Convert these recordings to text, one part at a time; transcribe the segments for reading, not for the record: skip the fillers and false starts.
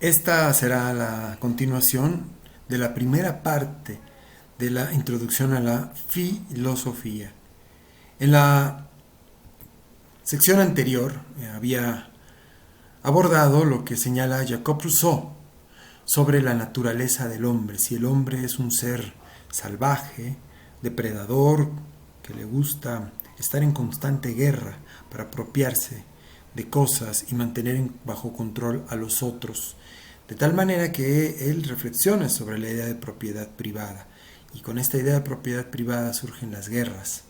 Esta será la continuación de la primera parte de la introducción a la filosofía. En la sección anterior había abordado lo que señala Jacob Rousseau sobre la naturaleza del hombre, si el hombre es un ser salvaje, depredador, que le gusta estar en constante guerra para apropiarse de cosas y mantener bajo control a los otros, de tal manera que él reflexiona sobre la idea de propiedad privada, y con esta idea de propiedad privada surgen las guerras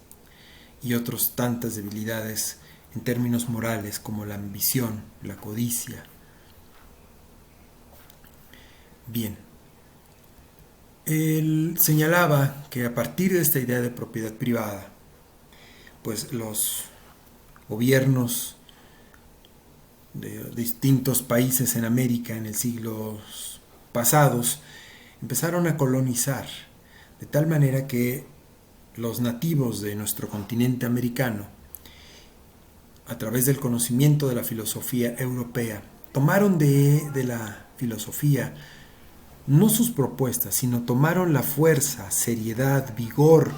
y otras tantas debilidades en términos morales como la ambición, la codicia. Bien, él señalaba que a partir de esta idea de propiedad privada, pues los gobiernos de distintos países en América en el siglos pasados empezaron a colonizar, de tal manera que los nativos de nuestro continente americano, a través del conocimiento de la filosofía europea, tomaron de la filosofía no sus propuestas, sino tomaron la fuerza, seriedad, vigor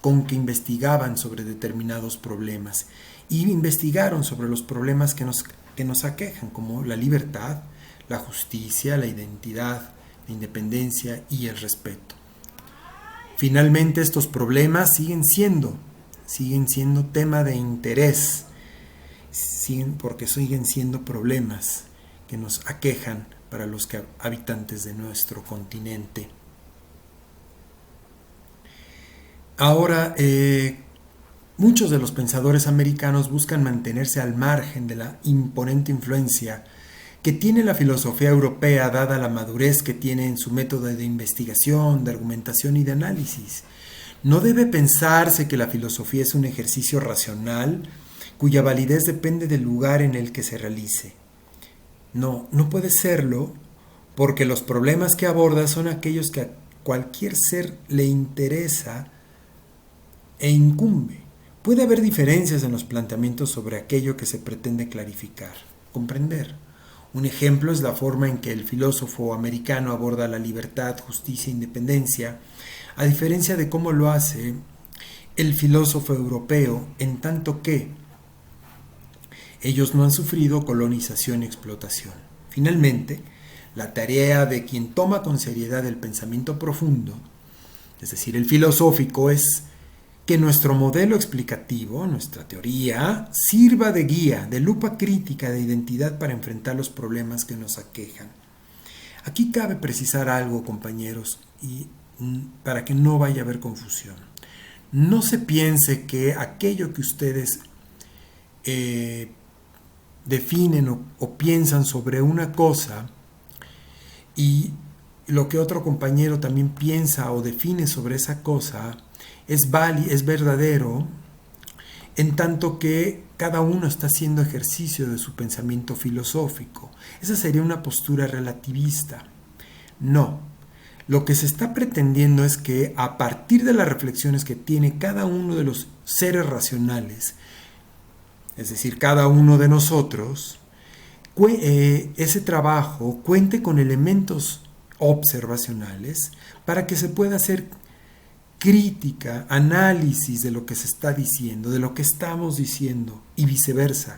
con que investigaban sobre determinados problemas, y investigaron sobre los problemas que nos aquejan, como la libertad, la justicia, la identidad, la independencia y el respeto. Finalmente, estos problemas siguen siendo tema de interés, porque siguen siendo problemas que nos aquejan para los habitantes de nuestro continente. Ahora, muchos de los pensadores americanos buscan mantenerse al margen de la imponente influencia que tiene la filosofía europea, dada la madurez que tiene en su método de investigación, de argumentación y de análisis. No debe pensarse que la filosofía es un ejercicio racional cuya validez depende del lugar en el que se realice. No puede serlo, porque los problemas que aborda son aquellos que a cualquier ser le interesa e incumbe. Puede haber diferencias en los planteamientos sobre aquello que se pretende clarificar, comprender. Un ejemplo es la forma en que el filósofo americano aborda la libertad, justicia e independencia, a diferencia de cómo lo hace el filósofo europeo, en tanto que ellos no han sufrido colonización y explotación. Finalmente, la tarea de quien toma con seriedad el pensamiento profundo, es decir, el filosófico, es que nuestro modelo explicativo, nuestra teoría, sirva de guía, de lupa crítica de identidad para enfrentar los problemas que nos aquejan. Aquí cabe precisar algo, compañeros, y para que no vaya a haber confusión. No se piense que aquello que ustedes definen o piensan sobre una cosa y lo que otro compañero también piensa o define sobre esa cosa es verdadero, en tanto que cada uno está haciendo ejercicio de su pensamiento filosófico. Esa sería una postura relativista. No, lo que se está pretendiendo es que a partir de las reflexiones que tiene cada uno de los seres racionales, es decir, cada uno de nosotros, ese trabajo cuente con elementos observacionales para que se pueda hacer crítica, análisis de lo que se está diciendo, de lo que estamos diciendo y viceversa,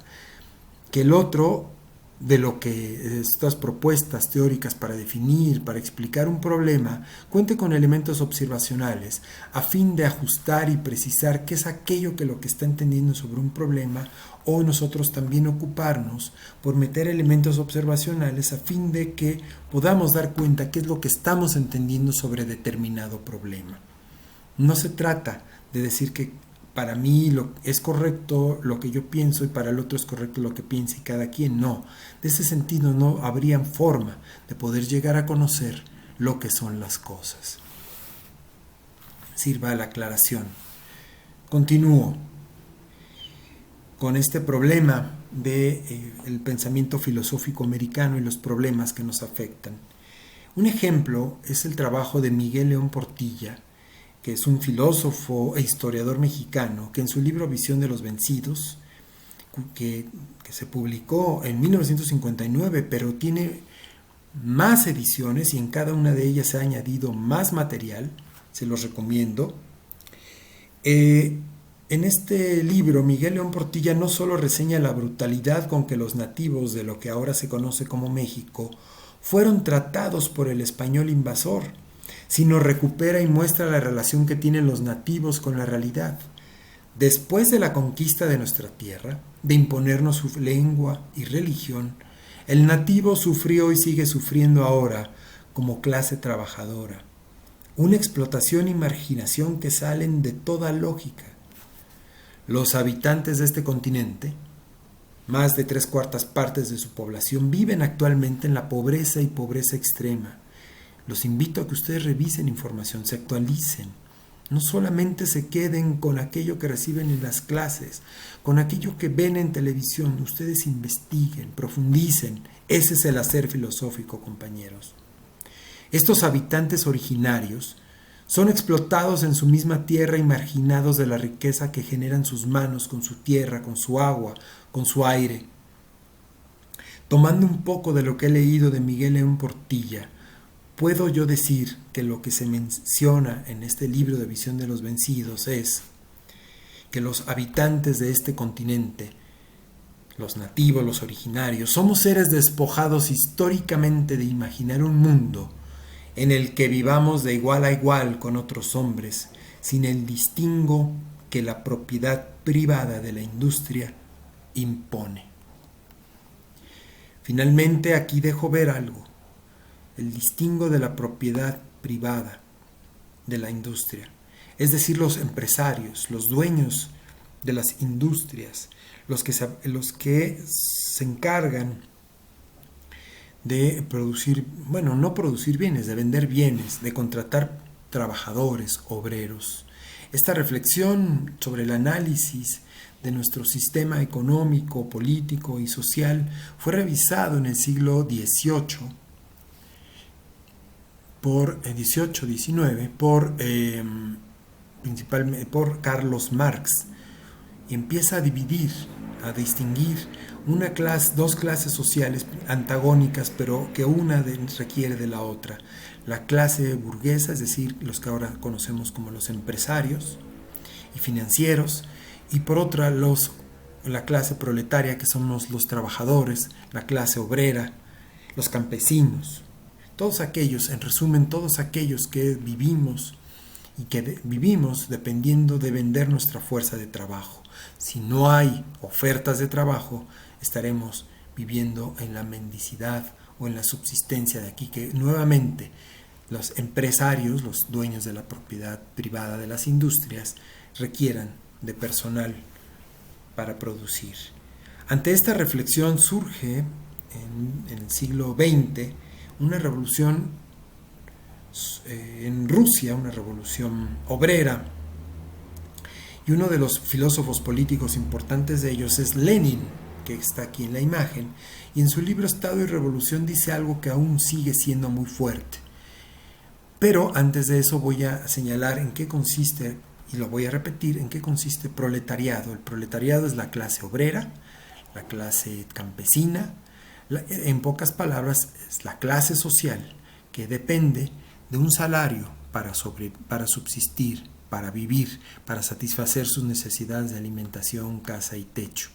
que el otro, de lo que estas propuestas teóricas para definir, para explicar un problema, cuente con elementos observacionales a fin de ajustar y precisar qué es aquello que lo que está entendiendo sobre un problema, o nosotros también ocuparnos por meter elementos observacionales a fin de que podamos dar cuenta qué es lo que estamos entendiendo sobre determinado problema. No se trata de decir que para mí es correcto lo que yo pienso y para el otro es correcto lo que piensa y cada quien. No, de ese sentido no habría forma de poder llegar a conocer lo que son las cosas. Sirva la aclaración. Continúo con este problema del pensamiento filosófico americano y los problemas que nos afectan. Un ejemplo es el trabajo de Miguel León Portilla, que es un filósofo e historiador mexicano, que en su libro Visión de los Vencidos, que se publicó en 1959, pero tiene más ediciones y en cada una de ellas se ha añadido más material, se los recomiendo. En este libro, Miguel León Portilla no solo reseña la brutalidad con que los nativos de lo que ahora se conoce como México fueron tratados por el español invasor, sino recupera y muestra la relación que tienen los nativos con la realidad. Después de la conquista de nuestra tierra, de imponernos su lengua y religión, el nativo sufrió y sigue sufriendo ahora como clase trabajadora. Una explotación y marginación que salen de toda lógica. Los habitantes de este continente, más de 3/4 partes de su población, viven actualmente en la pobreza y pobreza extrema. Los invito a que ustedes revisen información, se actualicen. No solamente se queden con aquello que reciben en las clases, con aquello que ven en televisión. Ustedes investiguen, profundicen. Ese es el hacer filosófico, compañeros. Estos habitantes originarios son explotados en su misma tierra y marginados de la riqueza que generan sus manos con su tierra, con su agua, con su aire. Tomando un poco de lo que he leído de Miguel León Portilla, puedo yo decir que lo que se menciona en este libro de Visión de los Vencidos es que los habitantes de este continente, los nativos, los originarios, somos seres despojados históricamente de imaginar un mundo en el que vivamos de igual a igual con otros hombres, sin el distingo que la propiedad privada de la industria impone. Finalmente, aquí dejo ver algo. El distingo de la propiedad privada de la industria, es decir, los empresarios, los dueños de las industrias, los que se encargan de producir, bueno, no producir bienes, de vender bienes, de contratar trabajadores, obreros. Esta reflexión sobre el análisis de nuestro sistema económico, político y social fue revisado en el siglo XVIII principalmente por Carlos Marx, y empieza a dividir, a distinguir dos clases sociales antagónicas, pero que una requiere de la otra. La clase burguesa, es decir, los que ahora conocemos como los empresarios y financieros, y por otra la clase proletaria, que somos los trabajadores, la clase obrera, los campesinos. Todos aquellos, en resumen, todos aquellos que vivimos y que vivimos dependiendo de vender nuestra fuerza de trabajo. Si no hay ofertas de trabajo, estaremos viviendo en la mendicidad o en la subsistencia de aquí, que nuevamente los empresarios, los dueños de la propiedad privada de las industrias, requieran de personal para producir. Ante esta reflexión surge en el siglo XX una revolución en Rusia, una revolución obrera, y uno de los filósofos políticos importantes de ellos es Lenin, que está aquí en la imagen, y en su libro Estado y Revolución dice algo que aún sigue siendo muy fuerte. Pero antes de eso voy a señalar en qué consiste, y lo voy a repetir, en qué consiste proletariado. El proletariado es la clase obrera, la clase campesina, en pocas palabras, es la clase social que depende de un salario para subsistir, para vivir, para satisfacer sus necesidades de alimentación, casa y techo.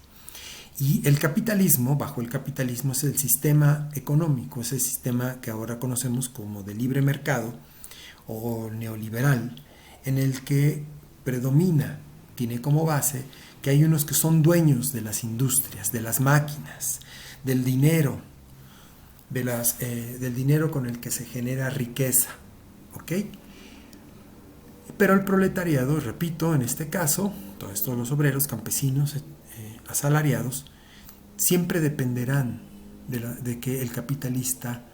Y el capitalismo, bajo el capitalismo, es el sistema económico, es el sistema que ahora conocemos como de libre mercado o neoliberal, en el que predomina, tiene como base que hay unos que son dueños de las industrias, de las máquinas, del dinero, del dinero con el que se genera riqueza, ¿ok? Pero el proletariado, repito, en este caso, todos los obreros, campesinos, asalariados, siempre dependerán de que el capitalista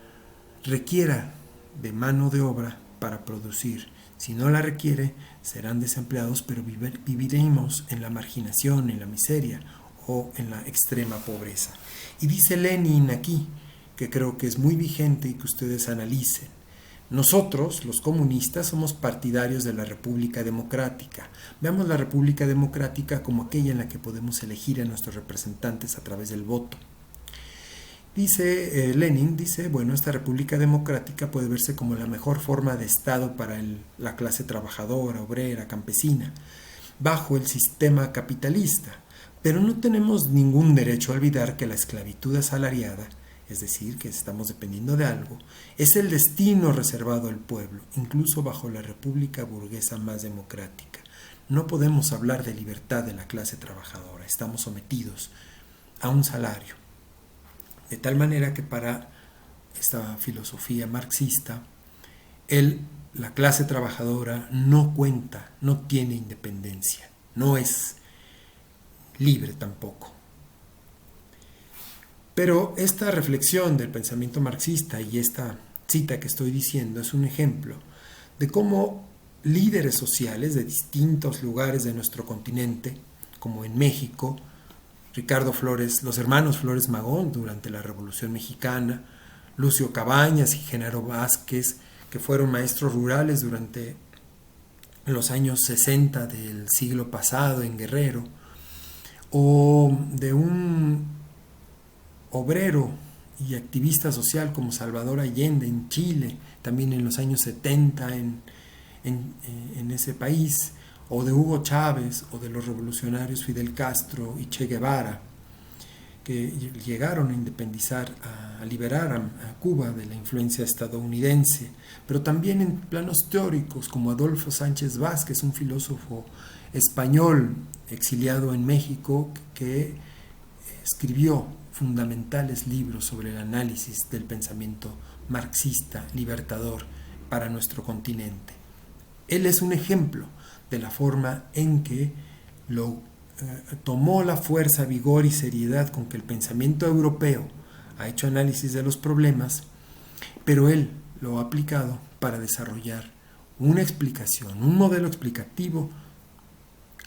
requiera de mano de obra para producir. Si no la requiere, serán desempleados, pero viviremos en la marginación, en la miseria o en la extrema pobreza. Y dice Lenin aquí, que creo que es muy vigente y que ustedes analicen. Nosotros, los comunistas, somos partidarios de la República Democrática. Veamos la República Democrática como aquella en la que podemos elegir a nuestros representantes a través del voto. Dice Lenin, bueno, esta república democrática puede verse como la mejor forma de Estado para la clase trabajadora, obrera, campesina, bajo el sistema capitalista, pero no tenemos ningún derecho a olvidar que la esclavitud asalariada, es decir, que estamos dependiendo de algo, es el destino reservado al pueblo, incluso bajo la república burguesa más democrática. No podemos hablar de libertad de la clase trabajadora, estamos sometidos a un salario. De tal manera que para esta filosofía marxista, la clase trabajadora no cuenta, no tiene independencia, no es libre tampoco. Pero esta reflexión del pensamiento marxista y esta cita que estoy diciendo es un ejemplo de cómo líderes sociales de distintos lugares de nuestro continente, como en México, Ricardo Flores, los hermanos Flores Magón durante la Revolución Mexicana, Lucio Cabañas y Genaro Vázquez, que fueron maestros rurales durante los años 60 del siglo pasado en Guerrero, o de un obrero y activista social como Salvador Allende en Chile, también en los años 70 en ese país, o de Hugo Chávez, o de los revolucionarios Fidel Castro y Che Guevara, que llegaron a independizar, a liberar a Cuba de la influencia estadounidense, pero también en planos teóricos, como Adolfo Sánchez Vázquez, un filósofo español exiliado en México, que escribió fundamentales libros sobre el análisis del pensamiento marxista libertador para nuestro continente. Él es un ejemplo de la forma en que tomó la fuerza, vigor y seriedad con que el pensamiento europeo ha hecho análisis de los problemas, pero él lo ha aplicado para desarrollar una explicación, un modelo explicativo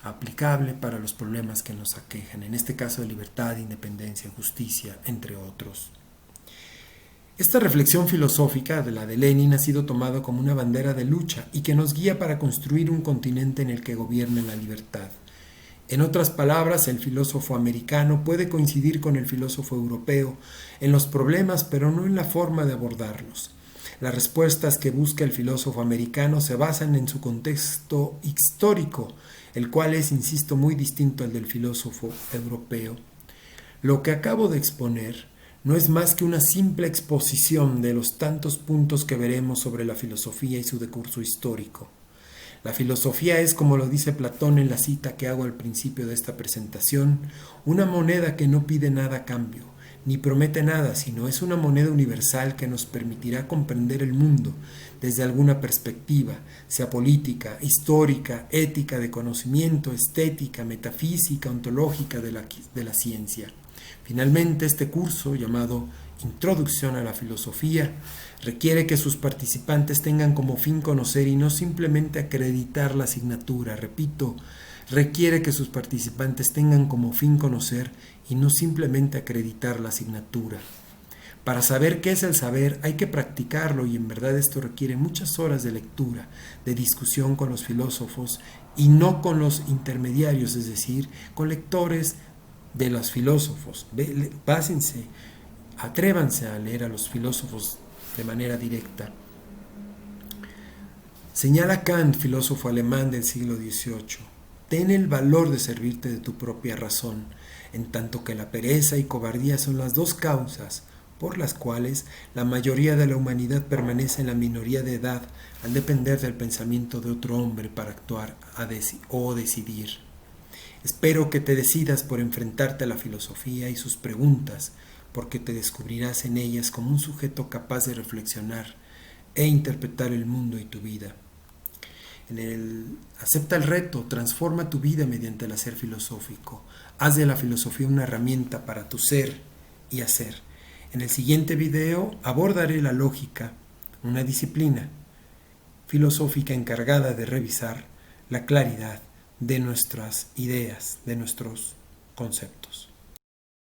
aplicable para los problemas que nos aquejan, en este caso de libertad, independencia, justicia, entre otros. Esta reflexión filosófica de la de Lenin ha sido tomada como una bandera de lucha y que nos guía para construir un continente en el que gobierne la libertad. En otras palabras, el filósofo americano puede coincidir con el filósofo europeo en los problemas, pero no en la forma de abordarlos. Las respuestas que busca el filósofo americano se basan en su contexto histórico, el cual es, insisto, muy distinto al del filósofo europeo. Lo que acabo de exponer no es más que una simple exposición de los tantos puntos que veremos sobre la filosofía y su decurso histórico. La filosofía es, como lo dice Platón en la cita que hago al principio de esta presentación, una moneda que no pide nada a cambio, ni promete nada, sino es una moneda universal que nos permitirá comprender el mundo desde alguna perspectiva, sea política, histórica, ética, de conocimiento, estética, metafísica, ontológica de la ciencia. Finalmente, este curso, llamado Introducción a la Filosofía, requiere que sus participantes tengan como fin conocer y no simplemente acreditar la asignatura. Repito, requiere que sus participantes tengan como fin conocer y no simplemente acreditar la asignatura. Para saber qué es el saber hay que practicarlo, y en verdad esto requiere muchas horas de lectura, de discusión con los filósofos y no con los intermediarios, es decir, con lectores de los filósofos. Pásense, atrévanse a leer a los filósofos de manera directa. Señala Kant, filósofo alemán del siglo XVIII, ten el valor de servirte de tu propia razón, en tanto que la pereza y cobardía son las dos causas por las cuales la mayoría de la humanidad permanece en la minoría de edad al depender del pensamiento de otro hombre para actuar o decidir. Espero que te decidas por enfrentarte a la filosofía y sus preguntas, porque te descubrirás en ellas como un sujeto capaz de reflexionar e interpretar el mundo y tu vida. Acepta el reto, transforma tu vida mediante el hacer filosófico. Haz de la filosofía una herramienta para tu ser y hacer. En el siguiente video abordaré la lógica, una disciplina filosófica encargada de revisar la claridad de nuestras ideas, de nuestros conceptos.